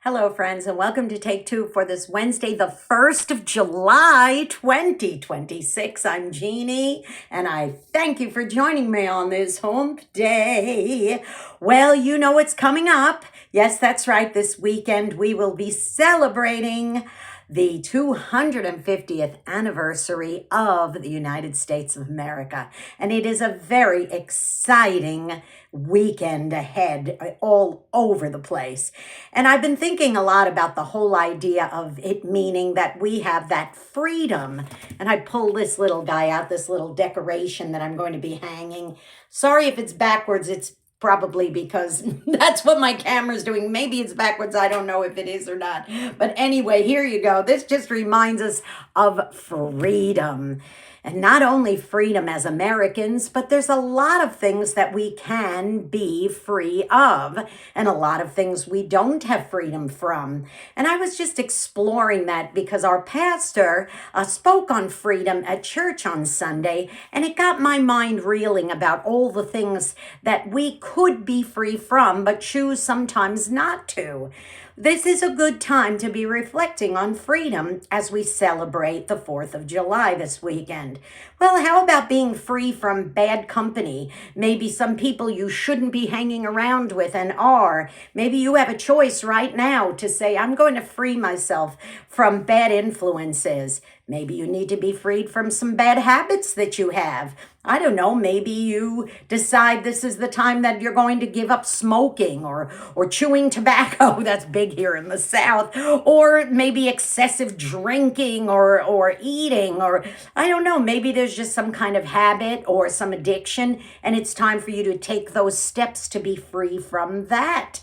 Hello, friends, and welcome to Take Two for this Wednesday, the 1st of July, 2026. I'm Jeannie, and I thank you for joining me on this hump day. Well, you know what's coming up. Yes, that's right. This weekend, we will be celebrating the 250th anniversary of the United States of America. And it is a very exciting weekend ahead all over the place. And I've been thinking a lot about the whole idea of it meaning that we have that freedom. And I pulled this little guy out, this little decoration that I'm going to be hanging. Sorry if it's backwards. It's probably because that's what my camera's doing. Maybe it's backwards. I don't know if it is or not. But anyway, here you go. This just reminds us of freedom. And not only freedom as Americans, but there's a lot of things that we can be free of, and a lot of things we don't have freedom from. And I was just exploring that because our pastor spoke on freedom at church on Sunday, and it got my mind reeling about all the things that we could be free from, but choose sometimes not to. This is a good time to be reflecting on freedom as we celebrate the 4th of July this weekend. Well, how about being free from bad company? Maybe some people you shouldn't be hanging around with and are. Maybe you have a choice right now to say, I'm going to free myself from bad influences. Maybe you need to be freed from some bad habits that you have. I don't know, maybe you decide this is the time that you're going to give up smoking or chewing tobacco. That's big here in the South. Or maybe excessive drinking or eating, or I don't know, maybe there's just some kind of habit or some addiction, and it's time for you to take those steps to be free from that.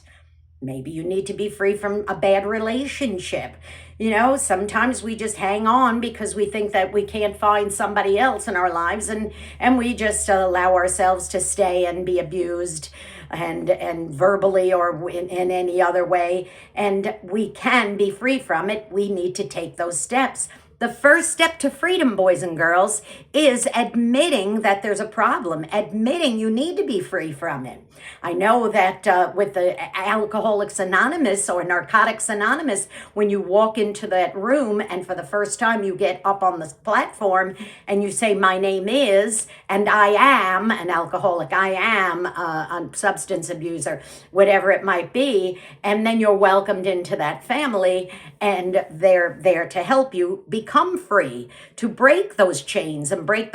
Maybe you need to be free from a bad relationship. You know, sometimes we just hang on because we think that we can't find somebody else in our lives, and we just allow ourselves to stay and be abused and verbally or in any other way. And we can be free from it. We need to take those steps. The first step to freedom, boys and girls, is admitting that there's a problem, admitting you need to be free from it. I know that with the Alcoholics Anonymous or Narcotics Anonymous, when you walk into that room and for the first time you get up on the platform and you say, my name is, and I am an alcoholic, I am a substance abuser, whatever it might be, and then you're welcomed into that family and they're there to help you become free, to break those chains and break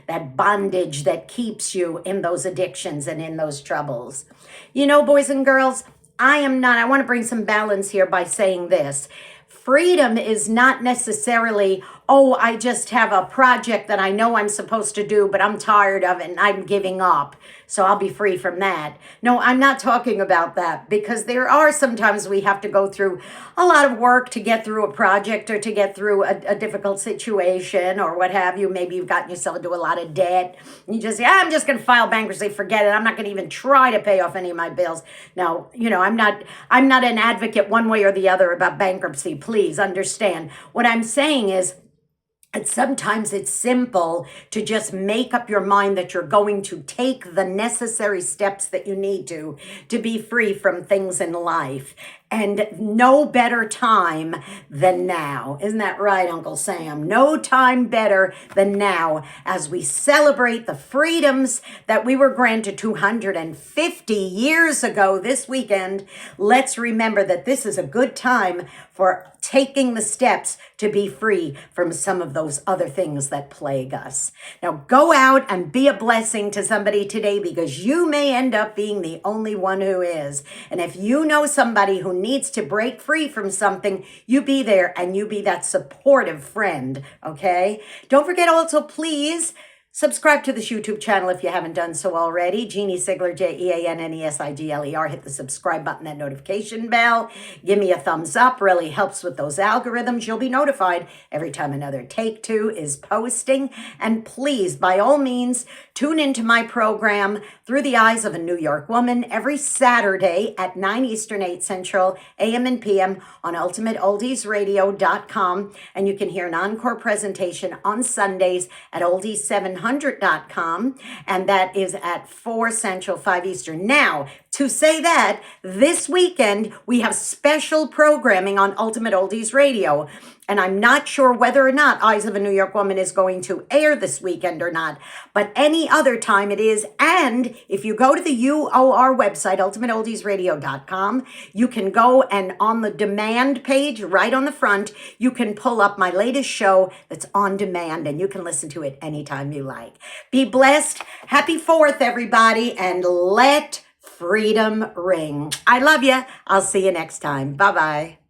that bondage that keeps you in those addictions and in those troubles. You know, boys and girls, I want to bring some balance here by saying this. Freedom is not necessarily, oh, I just have a project that I know I'm supposed to do, but I'm tired of it and I'm giving up, so I'll be free from that. No, I'm not talking about that, because there are sometimes we have to go through a lot of work to get through a project or to get through a difficult situation or what have you. Maybe you've gotten yourself into a lot of debt. And you just say, I'm just going to file bankruptcy, forget it. I'm not going to even try to pay off any of my bills. Now, you know, I'm not an advocate one way or the other about bankruptcy. Please understand. What I'm saying is, and sometimes it's simple to just make up your mind that you're going to take the necessary steps that you need to be free from things in life. And no better time than now. Isn't that right, Uncle Sam? No time better than now as we celebrate the freedoms that we were granted 250 years ago this weekend. Let's remember that this is a good time for taking the steps to be free from some of those other things that plague us. Now go out and be a blessing to somebody today, because you may end up being the only one who is. And if you know somebody who needs to break free from something, you be there and you be that supportive friend, okay? Don't forget also, please, subscribe to this YouTube channel if you haven't done so already. Jeanne Sigler, JeanneSigler. Hit the subscribe button, that notification bell. Give me a thumbs up. Really helps with those algorithms. You'll be notified every time another Take Two is posting. And please, by all means, tune into my program Through the Eyes of a New York Woman every Saturday at 9 Eastern, 8 Central, AM and PM on UltimateOldiesRadio.com. And you can hear an encore presentation on Sundays at Oldies700.com, and that is at 4 Central, 5 Eastern. Now, to say that this weekend we have special programming on Ultimate Oldies Radio. And I'm not sure whether or not Eyes of a New York Woman is going to air this weekend or not, but any other time it is. And if you go to the UOR website, ultimateoldiesradio.com, you can go and on the demand page right on the front, you can pull up my latest show that's on demand and you can listen to it anytime you like. Be blessed. Happy 4th, everybody, and let freedom ring. I love you. I'll see you next time. Bye-bye.